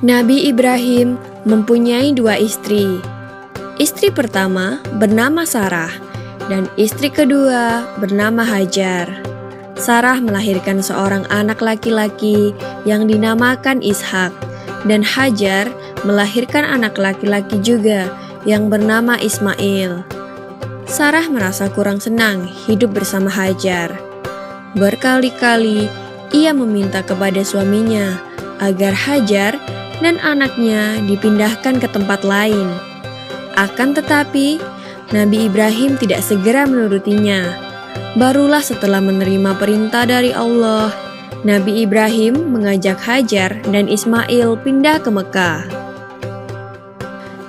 Nabi Ibrahim mempunyai dua istri. Istri pertama bernama Sarah dan istri kedua bernama Hajar. Sarah melahirkan seorang anak laki-laki yang dinamakan Ishak, dan Hajar melahirkan anak laki-laki juga yang bernama Ismail. Sarah merasa kurang senang hidup bersama Hajar. Berkali-kali ia meminta kepada suaminya agar Hajar dan anaknya dipindahkan ke tempat lain. Akan tetapi, Nabi Ibrahim tidak segera menurutinya. Barulah setelah menerima perintah dari Allah, Nabi Ibrahim mengajak Hajar dan Ismail pindah ke Mekah.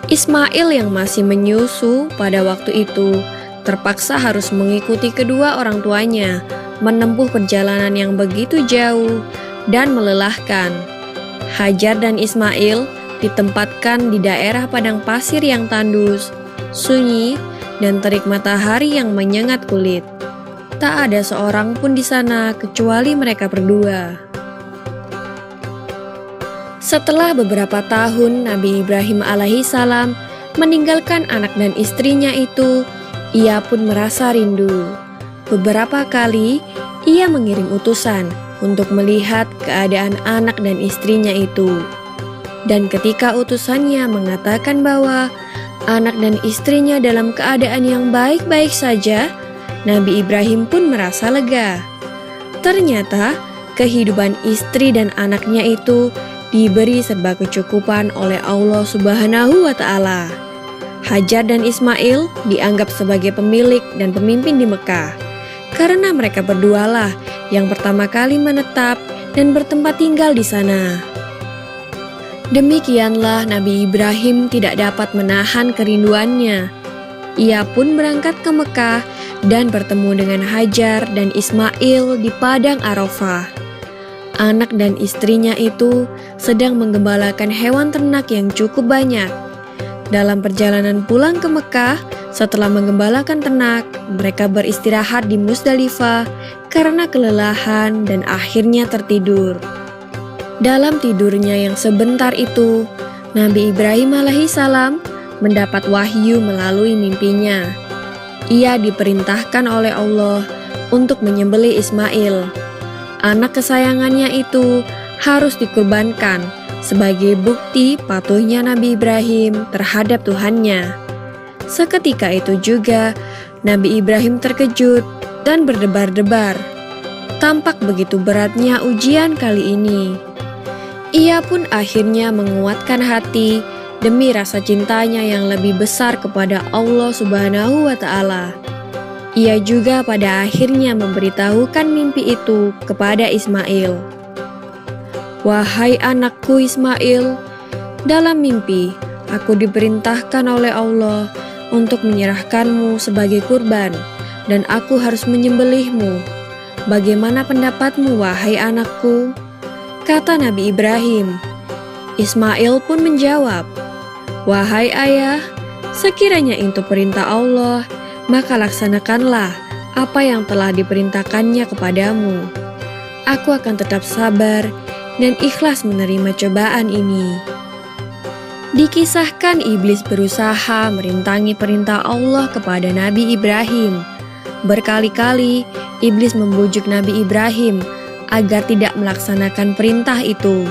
Ismail yang masih menyusu pada waktu itu terpaksa harus mengikuti kedua orang tuanya menempuh perjalanan yang begitu jauh dan melelahkan. Hajar dan Ismail ditempatkan di daerah padang pasir yang tandus, sunyi, dan terik matahari yang menyengat kulit. Tak ada seorang pun di sana kecuali mereka berdua. Setelah beberapa tahun Nabi Ibrahim alaihissalam meninggalkan anak dan istrinya itu, ia pun merasa rindu. Beberapa kali ia mengirim utusan untuk melihat keadaan anak dan istrinya itu. Dan ketika utusannya mengatakan bahwa anak dan istrinya dalam keadaan yang baik-baik saja, Nabi Ibrahim pun merasa lega. Ternyata kehidupan istri dan anaknya itu diberi serba kecukupan oleh Allah Subhanahu wa Ta'ala. Hajar dan Ismail dianggap sebagai pemilik dan pemimpin di Mekah, karena mereka berdualah yang pertama kali menetap dan bertempat tinggal di sana. Demikianlah Nabi Ibrahim tidak dapat menahan kerinduannya. Ia pun berangkat ke Mekah dan bertemu dengan Hajar dan Ismail di padang Arafah. Anak dan istrinya itu sedang menggembalakan hewan ternak yang cukup banyak. Dalam perjalanan pulang ke Mekah, setelah menggembalakan ternak, mereka beristirahat di Musdalifah karena kelelahan dan akhirnya tertidur. Dalam tidurnya yang sebentar itu, Nabi Ibrahim alaihissalam mendapat wahyu melalui mimpinya. Ia diperintahkan oleh Allah untuk menyembelih Ismail. Anak kesayangannya itu harus dikurbankan sebagai bukti patuhnya Nabi Ibrahim terhadap Tuhannya. Seketika itu juga Nabi Ibrahim terkejut dan berdebar-debar. Tampak begitu beratnya ujian kali ini. Ia pun akhirnya menguatkan hati demi rasa cintanya yang lebih besar kepada Allah Subhanahu wa Ta'ala. Ia juga pada akhirnya memberitahukan mimpi itu kepada Ismail. "Wahai anakku Ismail, dalam mimpi aku diperintahkan oleh Allah untuk menyerahkanmu sebagai kurban, dan aku harus menyembelihmu. Bagaimana pendapatmu, wahai anakku?" kata Nabi Ibrahim. Ismail pun menjawab, "Wahai ayah, sekiranya itu perintah Allah, maka laksanakanlah apa yang telah diperintahkannya kepadamu. Aku akan tetap sabar dan ikhlas menerima cobaan ini." Dikisahkan iblis berusaha merintangi perintah Allah kepada Nabi Ibrahim. Berkali-kali iblis membujuk Nabi Ibrahim agar tidak melaksanakan perintah itu.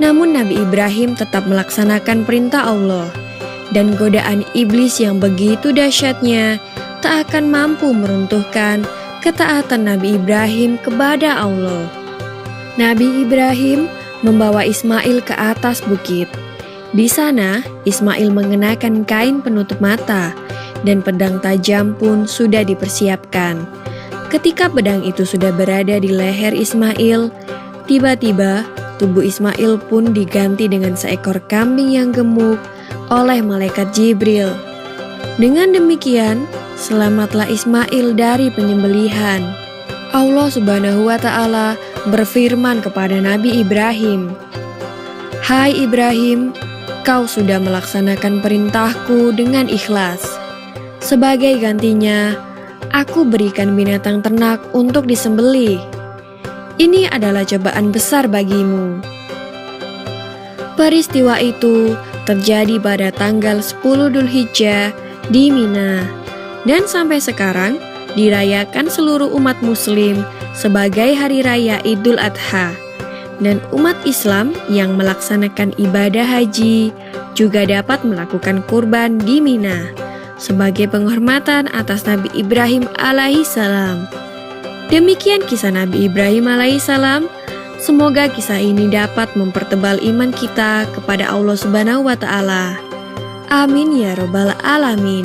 Namun Nabi Ibrahim tetap melaksanakan perintah Allah, dan godaan iblis yang begitu dahsyatnya tak akan mampu meruntuhkan ketaatan Nabi Ibrahim kepada Allah. Nabi Ibrahim membawa Ismail ke atas bukit. Di sana, Ismail mengenakan kain penutup mata, dan pedang tajam pun sudah dipersiapkan. Ketika pedang itu sudah berada di leher Ismail, tiba-tiba tubuh Ismail pun diganti dengan seekor kambing yang gemuk oleh malaikat Jibril. Dengan demikian, selamatlah Ismail dari penyembelihan. Allah Subhanahu wa Ta'ala berfirman kepada Nabi Ibrahim, "Hai Ibrahim, kau sudah melaksanakan perintahku dengan ikhlas. Sebagai gantinya, aku berikan binatang ternak untuk disembelih. Ini adalah cobaan besar bagimu." Peristiwa itu terjadi pada tanggal 10 Dzulhijjah di Mina, dan sampai sekarang dirayakan seluruh umat muslim sebagai hari raya Idul Adha. Dan umat Islam yang melaksanakan ibadah haji juga dapat melakukan kurban di Mina sebagai penghormatan atas Nabi Ibrahim alaihissalam. Demikian kisah Nabi Ibrahim alaihissalam. Semoga kisah ini dapat mempertebal iman kita kepada Allah Subhanahu wa Ta'ala. Amin ya Rabbal 'Alamin.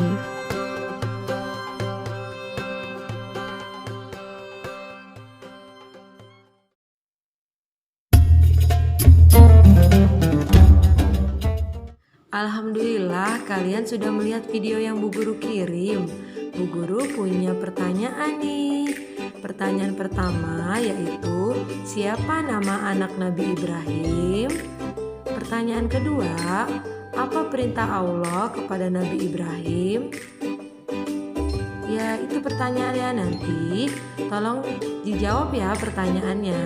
Alhamdulillah kalian sudah melihat video yang Bu Guru kirim. Bu Guru punya pertanyaan nih. Pertanyaan pertama yaitu, siapa nama anak Nabi Ibrahim? Pertanyaan kedua, apa perintah Allah kepada Nabi Ibrahim? Ya, itu pertanyaannya nanti. Tolong dijawab ya pertanyaannya.